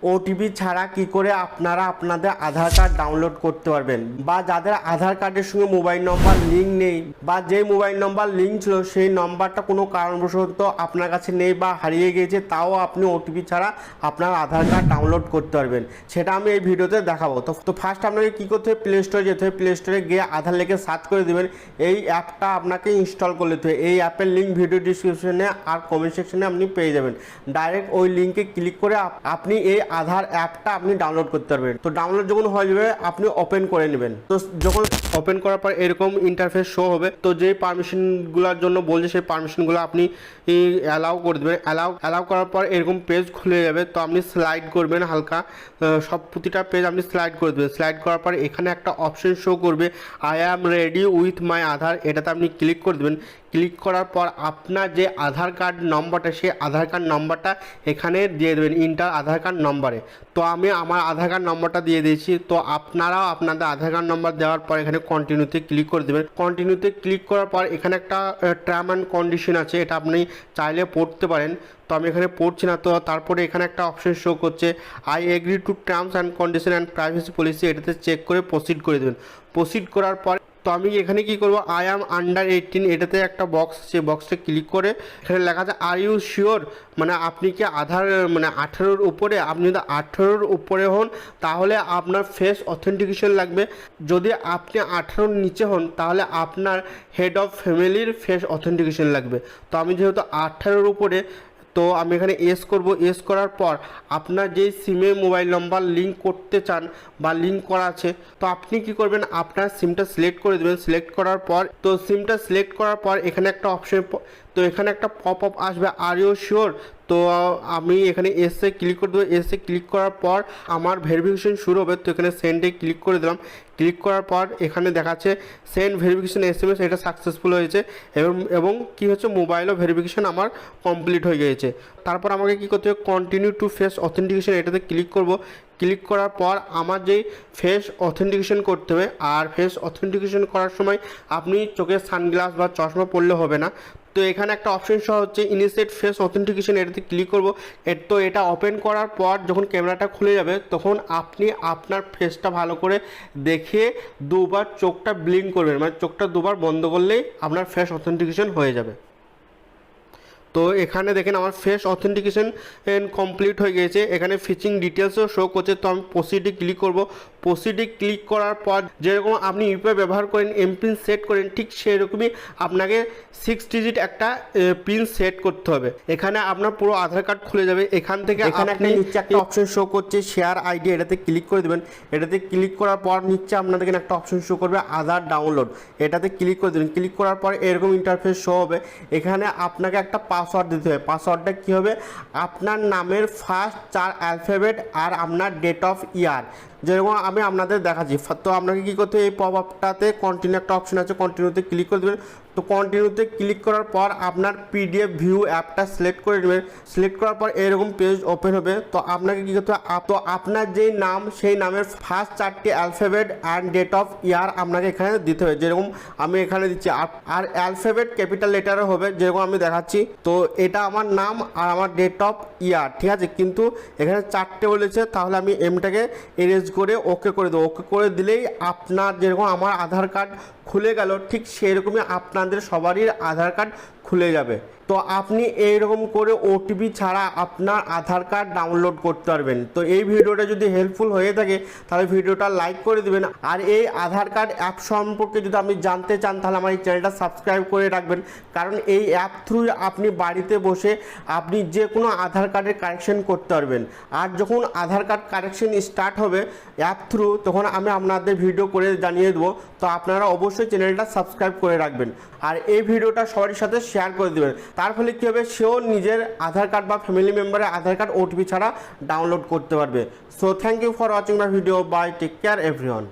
OTP ছাড়া কি করে আপনারা আপনাদের আধার কার্ড ডাউনলোড করতে পারবেন, বা যাদের আধার কার্ডের সঙ্গে মোবাইল নম্বর লিঙ্ক নেই বা যে মোবাইল নম্বর লিঙ্ক ছিল সেই নম্বরটা কোনো কারণবশত আপনার কাছে নেই বা হারিয়ে গিয়েছে, তাও আপনি ওটিপি ছাড়া আপনার আধার কার্ড ডাউনলোড করতে পারবেন। সেটা আমি এই ভিডিওতে দেখাবো। তো ফার্স্ট আপনাকে কী করতে হবে, প্লে স্টোরে যেতে হবে। প্লে স্টোরে গিয়ে আধার লিখে সার্চ করে দেবেন। এই অ্যাপটা আপনাকে ইনস্টল করে নিতে হবে। এই অ্যাপের লিঙ্ক ভিডিও ডিসক্রিপশনে আর কমেন্ট সেকশনে আপনি পেয়ে যাবেন। ডাইরেক্ট ওই লিঙ্কে ক্লিক করে আপনি এই আধার অ্যাপটা আপনি ডাউনলোড করতে পারবেন। তো ডাউনলোড যখন হয়ে যাবে আপনি ওপেন করে নেবেন। তো যখন ওপেন করার পর এরকম ইন্টারফেস শো হবে। তো যে পারমিশনগুলোর জন্য বলছে সেই পারমিশনগুলো আপনি অ্যালাউ করে দেবেন। অ্যালাউ করার পর এরকম পেজ খুলে যাবে। তো আপনি স্লাইড করবেন হালকা, সব প্রতিটা পেজ আপনি স্লাইড করে দেবেন। স্লাইড করার পর এখানে একটা অপশন শো করবে, I am ready with my Aadhaar. এটাতে আপনি ক্লিক করে দেবেন। ক্লিক করার পর আপনার যে আধার কার্ড নম্বরটা, সেই আধার কার্ড নম্বরটা এখানে দিয়ে দেবেন ইন্টার আধার কার্ড নম্বরে। তো আমি আমার আধার কার্ড নম্বরটা দিয়ে দিয়েছি। তো আপনারাও আপনাদের আধার কার্ড নম্বর দেওয়ার পর এখানে কন্টিনিউতে ক্লিক করে দেবেন। কন্টিনিউতে ক্লিক করার পর এখানে একটা টার্ম অ্যান্ড কন্ডিশন আছে, এটা আপনি চাইলে পড়তে পারেন। তো আমি এখানে পড়ছি না। তো তারপরে এখানে একটা অপশন শো করছে, I agree to terms and condition and privacy policy. এটাতে চেক করে প্রসিড করে দেবেন। প্রসিড করার পর তো আমি এখানে কি করব, আই অ্যাম আন্ডার 18, এটাতে একটা বক্স, সেই বক্সটা ক্লিক করে এখানে লেখা আছে আর ইউ শিওর, মানে আপনি কি আধার 18-র উপরে, আপনি যদি 18-র উপরে হন তাহলে আপনার ফেস অথেন্টিকেশন লাগবে। যদি আপনি 18-র নিচে হন তাহলে আপনার হেড অফ ফ্যামিলির ফেস অথেন্টিকেশন লাগবে। তো আমি যেহেতু 18-র উপরে, তো আমি এখানে এস করব। এস করার পর আপনার যেই সিমে মোবাইল নম্বর লিঙ্ক করতে চান বা লিঙ্ক করা আছে, তো আপনি কি করবেন, আপনার সিমটা সিলেক্ট করে দেবেন। সিলেক্ট করার পর তো সিমটা সিলেক্ট করার পর এখানে একটা অপশন, তো এখানে একটা পপ আপ আসবে, আর ইউ শিওর। তো আমি এখানে এসে ক্লিক করে দেবো। এসে ক্লিক করার পর আমার ভেরিফিকেশন শুরু হবে। তো এখানে সেন্ডে ক্লিক করে দিলাম। ক্লিক করার পর এখানে দেখাচ্ছে সেন্ড ভেরিফিকেশন এসএমএস, এটা সাকসেসফুল হয়েছে এবং কি হচ্ছে, মোবাইলও ভেরিফিকেশন আমার কমপ্লিট হয়ে গিয়েছে। তারপর আমাকে কি করতে হবে, কন্টিনিউ টু ফেস অথেন্টিকেশন, এটাতে ক্লিক করব। ক্লিক করার পর আমার যেই ফেস অথেন্টিকেশন করতে হবে, আর ফেস অথেন্টিকেশন করার সময় আপনি চোখে সানগ্লাস বা চশমা পরলে হবে না। তো এখানে একটা অপশন সহ হচ্ছে ইনিশিয়েট ফেস অথেন্টিকেশন, এটাতে ক্লিক করব। তো এটা ওপেন করার পর যখন ক্যামেরাটা খুলে যাবে তখন আপনি আপনার ফেসটা ভালো করে দেখে দুবার চোখটা ব্লিঙ্ক করবেন, মানে চোখটা দুবার বন্ধ করলেই আপনার ফেস অথেন্টিকেশন হয়ে যাবে। তো এখানে দেখেন আমার ফেস অথেন্টিকেশন কমপ্লিট হয়ে গিয়েছে। এখানে ফিচিং ডিটেলসও শো করছে। তো আমি প্রসিডে ক্লিক করব। প্রসিডে ক্লিক করার পর যেরকম আপনি ইউপিআই ব্যবহার করেন, এমপিন সেট করেন, ঠিক সেরকমই আপনাকে 6 ডিজিট একটা পিন সেট করতে হবে। এখানে আপনার পুরো আধার কার্ড খুলে যাবে। এখান থেকে এখানে একটা নিচে একটা অপশন শো করছে শেয়ার আইডি, এটাতে ক্লিক করে দেবেন। এটাতে ক্লিক করার পর নিচে আপনাদের এখানে একটা অপশন শো করবে আধার ডাউনলোড, এটাতে ক্লিক করে দেবেন। ক্লিক করার পর এরকম ইন্টারফেস শো হবে। এখানে আপনাকে একটা পাসওয়ার্ড দিতে হবে। পাসওয়ার্ডটা কী হবে, আপনার নামের ফার্স্ট 4 অ্যালফাবেট আর আপনার ডেট অফ ইয়ার, যেরকম আমি আপনাদের দেখাচ্ছি। তো আপনাকে কী করতে হবে, এই পপ আপটাতে কন্টিনিউ একটা অপশন আছে, কন্টিনিউতে ক্লিক করে দেবেন। তো কন্টিনিউতে ক্লিক করার পর আপনার পিডিএফ ভিউ অ্যাপটা সিলেক্ট করে নেবেন। সিলেক্ট করার পর এরকম পেজ ওপেন হবে। তো আপনাকে কী করতে হবে, তো আপনার যেই নাম সেই নামের ফার্স্ট 4টি অ্যালফাবেট অ্যান্ড ডেট অফ ইয়ার আপনাকে এখানে দিতে হবে, যেরকম আমি এখানে দিচ্ছি। আর অ্যালফাবেট ক্যাপিটাল লেটারে হবে, যেরকম আমি দেখাচ্ছি। তো এটা আমার নাম আর আমার ডেট অফ ইয়ার, ঠিক আছে। কিন্তু এখানে 4টে বলেছে, তাহলে আমি এমটাকে এরেজ করে ওকে করে দেবো। ওকে করে দিলেই আপনার যেরকম আমার আধার কার্ড খুলে গেল, ঠিক সেরকমই আপনাদের সবারই আধার কার্ড খুলে যাবে। তো আপনি এইরকম করে ওটিপি ছাড়া আপনার আধার কার্ড ডাউনলোড করতে পারবেন। তো এই ভিডিওটা যদি হেল্পফুল হয়ে থাকে তাহলে ভিডিওটা লাইক করে দেবেন। আর এই আধার কার্ড অ্যাপ সম্পর্কে যদি আপনি জানতে চান তাহলে আমার এই চ্যানেলটা সাবস্ক্রাইব করে রাখবেন, কারণ এই অ্যাপ থ্রু আপনি বাড়িতে বসে আপনি যে কোনো আধার কার্ডের কারেকশন করতে পারবেন। আর যখন আধার কার্ড কারেকশন স্টার্ট হবে অ্যাপ থ্রু, তখন আমি আপনাদের ভিডিও করে জানিয়ে দেবো। তো আপনারা অবশ্যই চ্যানেলটা সাবস্ক্রাইব করে রাখবেন আর এই ভিডিওটা সবার সাথে শেয়ার করে দেবেন। তার ফলে কী হবে, সেও নিজের আধার কার্ড বা ফ্যামিলি মেম্বারের আধার কার্ড ওটিপি ছাড়া ডাউনলোড করতে পারবে। So thank you for watching my video. Bye, take care everyone.